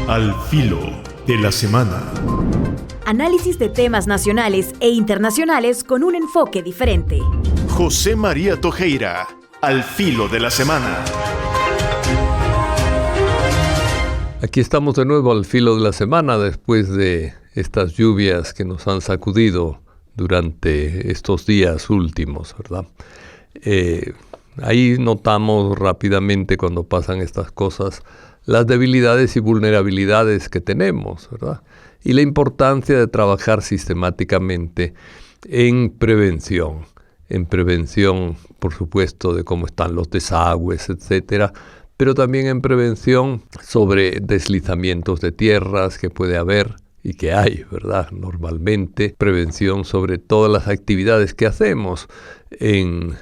Al filo de la semana. Análisis de temas nacionales e internacionales con un enfoque diferente. José María Tojeira, al filo de la semana. Aquí estamos de nuevo al filo de la semana después de estas lluvias que nos han sacudido durante estos días últimos, ¿verdad? Ahí notamos rápidamente cuando pasan estas cosas las debilidades y vulnerabilidades que tenemos, ¿verdad? Y la importancia de trabajar sistemáticamente en prevención, por supuesto, de cómo están los desagües, etcétera, pero también en prevención sobre deslizamientos de tierras que puede haber y que hay, ¿verdad? Normalmente, prevención sobre todas las actividades que hacemos. En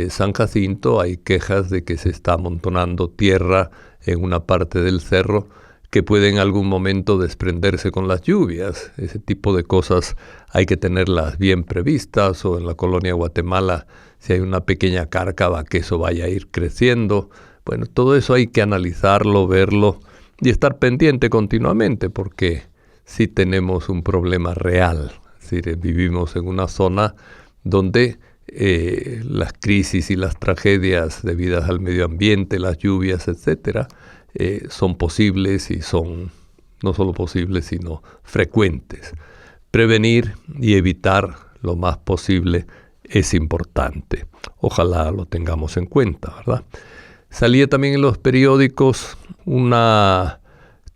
San Jacinto hay quejas de que se está amontonando tierra en una parte del cerro que puede en algún momento desprenderse con las lluvias. Ese tipo de cosas hay que tenerlas bien previstas, o en la colonia Guatemala, si hay una pequeña cárcava, que eso vaya a ir creciendo. Bueno, todo eso hay que analizarlo, verlo y estar pendiente continuamente, porque sí tenemos un problema real. Es decir, vivimos en una zona donde las crisis y las tragedias debidas al medio ambiente, las lluvias, etcétera, son posibles y son no solo posibles, sino frecuentes. Prevenir y evitar lo más posible es importante. Ojalá lo tengamos en cuenta, ¿verdad? Salía también en los periódicos una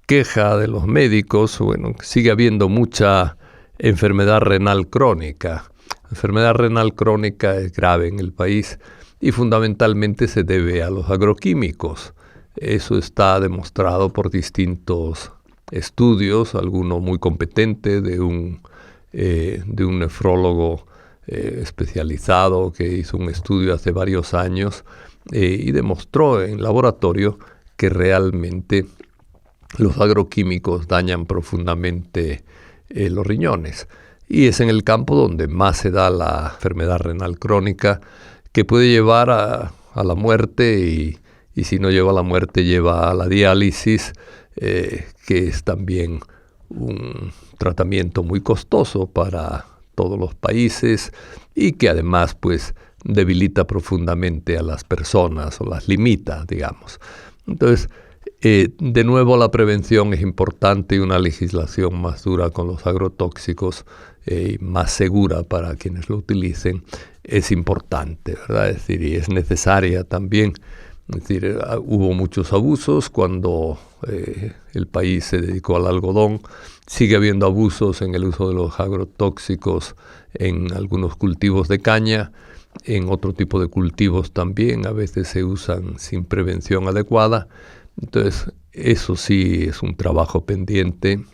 queja de los médicos. Bueno, sigue habiendo mucha enfermedad renal crónica. La enfermedad renal crónica es grave en el país y fundamentalmente se debe a los agroquímicos. Eso está demostrado por distintos estudios, alguno muy competente de un nefrólogo especializado que hizo un estudio hace varios años y demostró en laboratorio que realmente los agroquímicos dañan profundamente los riñones. Y es en el campo donde más se da la enfermedad renal crónica, que puede llevar a la muerte y si no lleva a la muerte, lleva a la diálisis, que es también un tratamiento muy costoso para todos los países y que además pues debilita profundamente a las personas o las limita, digamos. Entonces, de nuevo la prevención es importante y una legislación más dura con los agrotóxicos y más segura para quienes lo utilicen es importante, ¿verdad? Es decir, y es necesaria también. Es decir, hubo muchos abusos cuando el país se dedicó al algodón. Sigue habiendo abusos en el uso de los agrotóxicos en algunos cultivos de caña. En otro tipo de cultivos también a veces se usan sin prevención adecuada. Entonces, eso sí es un trabajo pendiente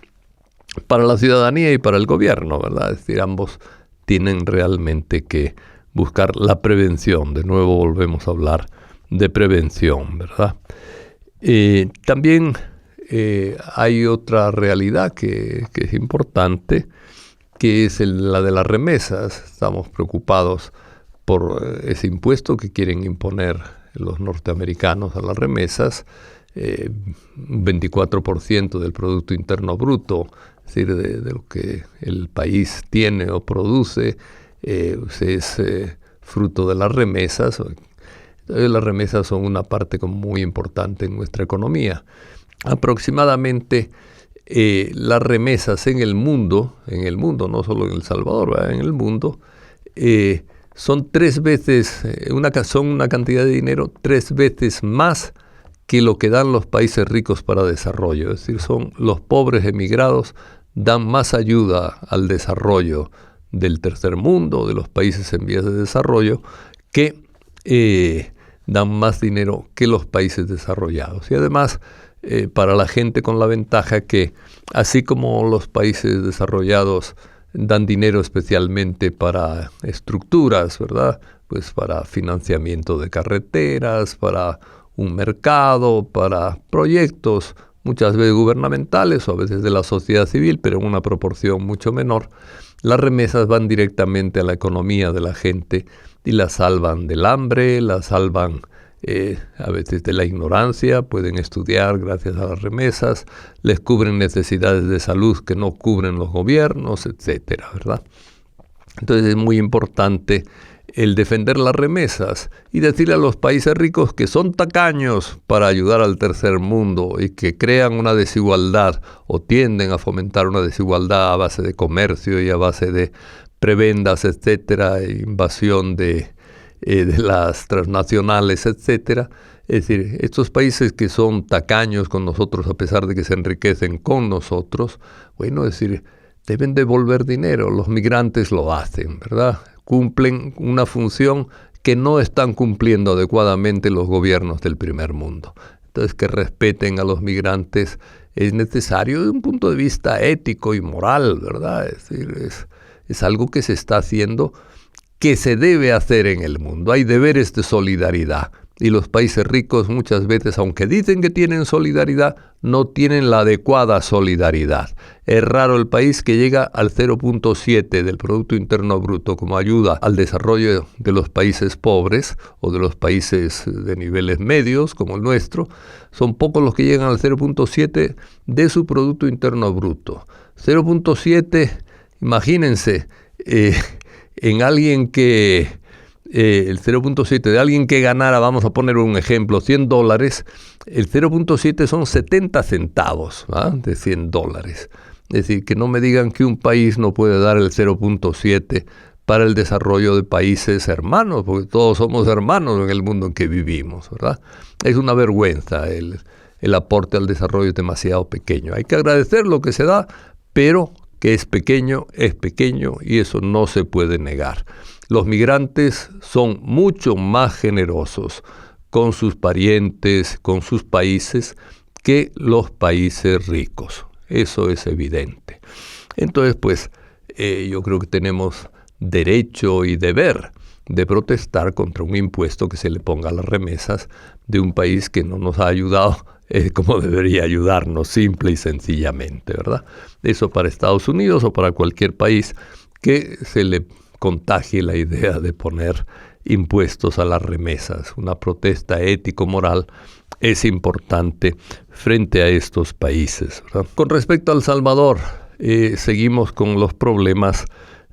para la ciudadanía y para el gobierno, ¿verdad? Es decir, ambos tienen realmente que buscar la prevención. De nuevo volvemos a hablar de prevención, ¿verdad? También hay otra realidad que es importante, que es la de las remesas. Estamos preocupados por ese impuesto que quieren imponer los norteamericanos a las remesas, 24% del Producto Interno Bruto, es decir, de lo que el país tiene o produce, es fruto de las remesas. Las remesas son una parte muy importante en nuestra economía. Aproximadamente las remesas en el mundo, no solo en El Salvador, ¿verdad? En el mundo, son 3 veces, son una cantidad de dinero 3 veces más que lo que dan los países ricos para desarrollo. Es decir, son los pobres emigrados dan más ayuda al desarrollo del tercer mundo, de los países en vías de desarrollo, que dan más dinero que los países desarrollados. Y además, para la gente con la ventaja que, así como los países desarrollados dan dinero especialmente para estructuras, ¿verdad? Pues para financiamiento de carreteras, para un mercado, para proyectos muchas veces gubernamentales o a veces de la sociedad civil, pero en una proporción mucho menor. Las remesas van directamente a la economía de la gente y la salvan del hambre, la salvan a veces de la ignorancia, pueden estudiar gracias a las remesas, les cubren necesidades de salud que no cubren los gobiernos, etcétera, ¿verdad? Entonces es muy importante el defender las remesas y decirle a los países ricos que son tacaños para ayudar al tercer mundo y que crean una desigualdad o tienden a fomentar una desigualdad a base de comercio y a base de prebendas, etcétera, invasión de las transnacionales, etcétera. Es decir, estos países que son tacaños con nosotros a pesar de que se enriquecen con nosotros, bueno, es decir, deben devolver dinero. Los migrantes lo hacen, ¿verdad? Cumplen una función que no están cumpliendo adecuadamente los gobiernos del primer mundo. Entonces, que respeten a los migrantes es necesario desde un punto de vista ético y moral, ¿verdad? Es decir, es algo que se está haciendo, que se debe hacer en el mundo. Hay deberes de solidaridad. Y los países ricos muchas veces, aunque dicen que tienen solidaridad, no tienen la adecuada solidaridad. Es raro el país que llega al 0.7 del Producto Interno Bruto como ayuda al desarrollo de los países pobres o de los países de niveles medios como el nuestro. Son pocos los que llegan al 0.7 de su Producto Interno Bruto. 0.7, imagínense, en alguien que... el 0.7 de alguien que ganara, vamos a poner un ejemplo, $100, el 0.7 son 70 centavos, ¿va? De $100. Es decir, que no me digan que un país no puede dar el 0.7 para el desarrollo de países hermanos, porque todos somos hermanos en el mundo en que vivimos, ¿verdad? Es una vergüenza, el aporte al desarrollo es demasiado pequeño. Hay que agradecer lo que se da, pero que es pequeño y eso no se puede negar. Los migrantes son mucho más generosos con sus parientes, con sus países, que los países ricos. Eso es evidente. Entonces, pues, yo creo que tenemos derecho y deber de protestar contra un impuesto que se le ponga a las remesas de un país que no nos ha ayudado como debería ayudarnos, simple y sencillamente, ¿verdad? Eso para Estados Unidos o para cualquier país que se le contagie la idea de poner impuestos a las remesas. Una protesta ético-moral es importante frente a estos países, ¿verdad? Con respecto a El Salvador, seguimos con los problemas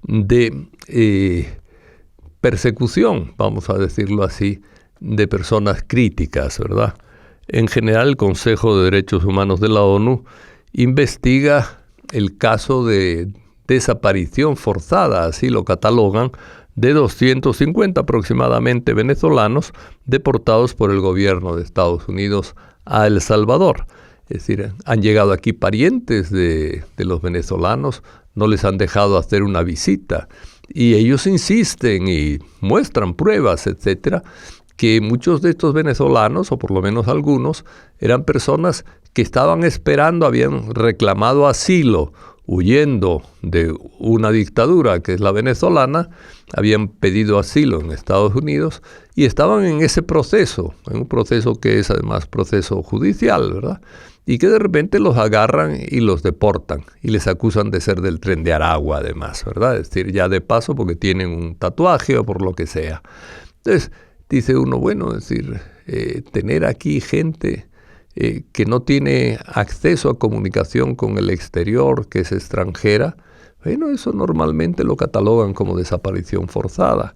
de persecución, vamos a decirlo así, de personas críticas, ¿verdad? En general, el Consejo de Derechos Humanos de la ONU investiga el caso de desaparición forzada, así lo catalogan, de 250 aproximadamente venezolanos deportados por el gobierno de Estados Unidos a El Salvador. Es decir, han llegado aquí parientes de los venezolanos, no les han dejado hacer una visita y ellos insisten y muestran pruebas, etcétera, que muchos de estos venezolanos, o por lo menos algunos, eran personas que estaban esperando, habían reclamado asilo, huyendo de una dictadura que es la venezolana, habían pedido asilo en Estados Unidos y estaban en ese proceso, en un proceso que es además proceso judicial, ¿verdad? Y que de repente los agarran y los deportan y les acusan de ser del Tren de Aragua además, ¿verdad? Es decir, ya de paso porque tienen un tatuaje o por lo que sea. Entonces, dice uno, bueno, es decir, tener aquí gente que no tiene acceso a comunicación con el exterior, que es extranjera, bueno, eso normalmente lo catalogan como desaparición forzada.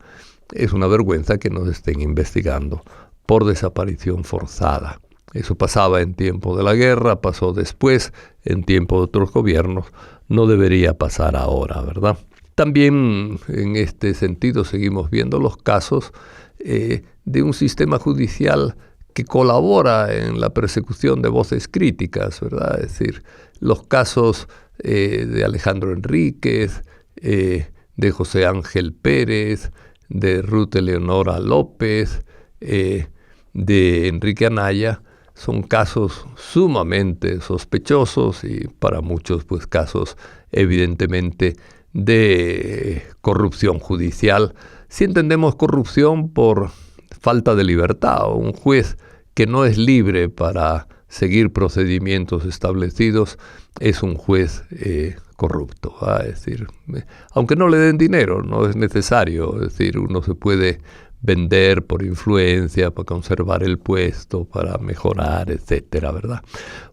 Es una vergüenza que nos estén investigando por desaparición forzada. Eso pasaba en tiempo de la guerra, pasó después, en tiempo de otros gobiernos, no debería pasar ahora, ¿verdad? También en este sentido seguimos viendo los casos de un sistema judicial que colabora en la persecución de voces críticas, ¿verdad? Es decir, los casos de Alejandro Enríquez, de José Ángel Pérez, de Ruth Eleonora López, de Enrique Anaya, son casos sumamente sospechosos y para muchos pues casos evidentemente de corrupción judicial. Si entendemos corrupción por falta de libertad o un juez que no es libre para seguir procedimientos establecidos, es un juez corrupto, ¿va? Es decir, aunque no le den dinero, no es necesario, es decir, uno se puede vender por influencia, para conservar el puesto, para mejorar, etcétera, ¿verdad?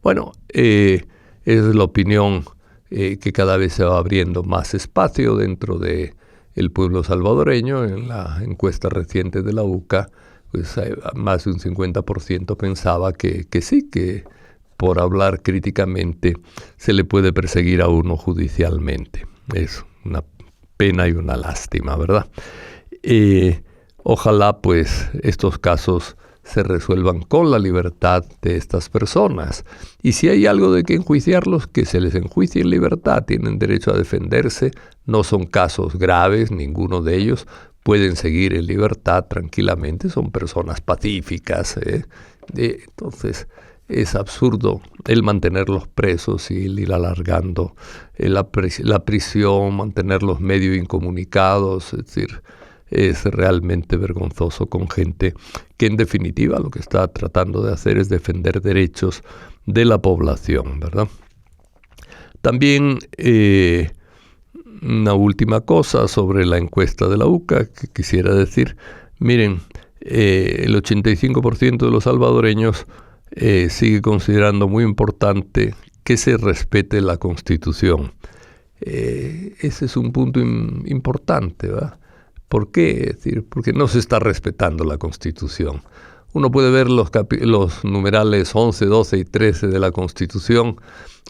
Bueno, esa es la opinión que cada vez se va abriendo más espacio dentro de el pueblo salvadoreño. En la encuesta reciente de la UCA, pues más de un 50% pensaba que sí, que por hablar críticamente se le puede perseguir a uno judicialmente. Es una pena y una lástima, ¿verdad? Ojalá pues estos casos se resuelvan con la libertad de estas personas. Y si hay algo de que enjuiciarlos, que se les enjuicie en libertad. Tienen derecho a defenderse, no son casos graves, ninguno de ellos. Pueden seguir en libertad tranquilamente, son personas pacíficas. Entonces es absurdo el mantenerlos presos y el ir alargando la prisión, mantenerlos medio incomunicados, es decir, es realmente vergonzoso con gente que en definitiva lo que está tratando de hacer es defender derechos de la población, ¿verdad? También una última cosa sobre la encuesta de la UCA que quisiera decir. Miren, el 85% de los salvadoreños sigue considerando muy importante que se respete la Constitución. Ese es un punto importante, ¿verdad? ¿Por qué? Es decir, porque no se está respetando la Constitución. Uno puede ver los numerales 11, 12 y 13 de la Constitución,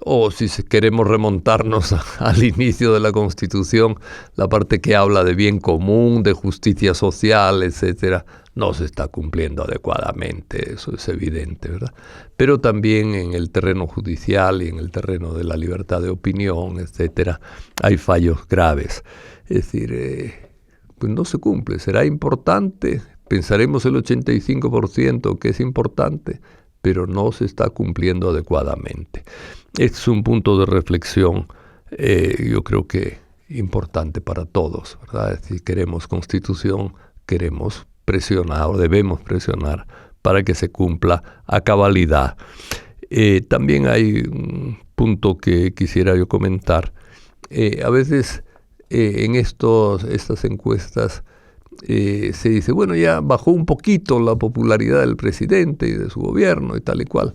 o si queremos remontarnos al inicio de la Constitución, la parte que habla de bien común, de justicia social, etcétera, no se está cumpliendo adecuadamente, eso es evidente, ¿verdad? Pero también en el terreno judicial y en el terreno de la libertad de opinión, etcétera, hay fallos graves. Es decir, pues no se cumple. ¿Será importante? Pensaremos el 85% que es importante, pero no se está cumpliendo adecuadamente. Este es un punto de reflexión, yo creo que importante para todos, ¿verdad? Si queremos Constitución, queremos presionar o debemos presionar para que se cumpla a cabalidad. También hay un punto que quisiera yo comentar. A veces en estas encuestas se dice, bueno, ya bajó un poquito la popularidad del presidente y de su gobierno y tal y cual.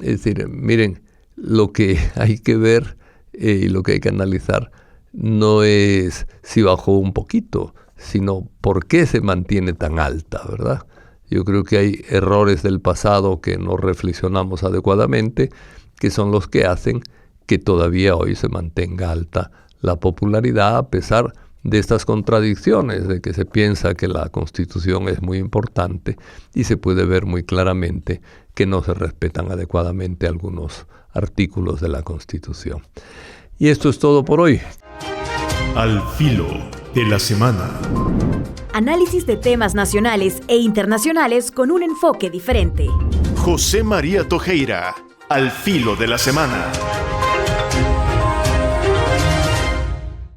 Es decir, miren, lo que hay que ver y lo que hay que analizar no es si bajó un poquito, sino por qué se mantiene tan alta, ¿verdad? Yo creo que hay errores del pasado que no reflexionamos adecuadamente, que son los que hacen que todavía hoy se mantenga alta la popularidad, a pesar de estas contradicciones, de que se piensa que la Constitución es muy importante y se puede ver muy claramente que no se respetan adecuadamente algunos artículos de la Constitución. Y esto es todo por hoy. Al filo de la semana. Análisis de temas nacionales e internacionales con un enfoque diferente. José María Tojeira, al filo de la semana.